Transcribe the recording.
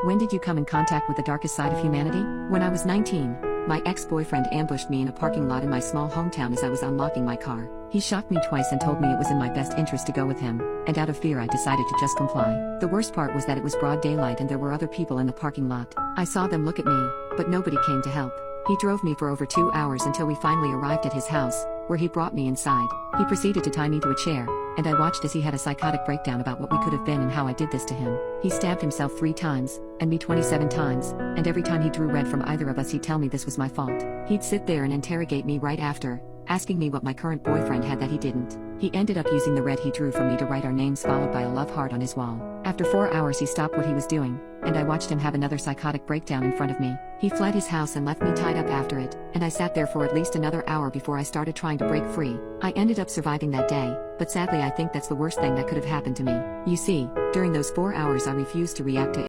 When did you come in contact with the darkest side of humanity? When I was 19, my ex-boyfriend ambushed me in a parking lot in my small hometown as I was unlocking my car. He shocked me twice and told me it was in my best interest to go with him, and out of fear I decided to just comply. The worst part was that it was broad daylight and there were other people in the parking lot. I saw them look at me, but nobody came to help. He drove me for over 2 hours until we finally arrived at his house, where he brought me inside. He proceeded to tie me to a chair, and I watched as he had a psychotic breakdown about what we could have been and how I did this to him. He stabbed himself 3 times, and me 27 times, and every time he drew red from either of us he'd tell me this was my fault. He'd sit there and interrogate me right after, asking me what my current boyfriend had that he didn't. He ended up using the red he drew from me to write our names followed by a love heart on his wall. After 4 hours he stopped what he was doing, and I watched him have another psychotic breakdown in front of me. He fled his house and left me tied up after it, and I sat there for at least another hour before I started trying to break free. I ended up surviving that day, but sadly I think that's the worst thing that could have happened to me. You see, during those 4 hours I refused to react to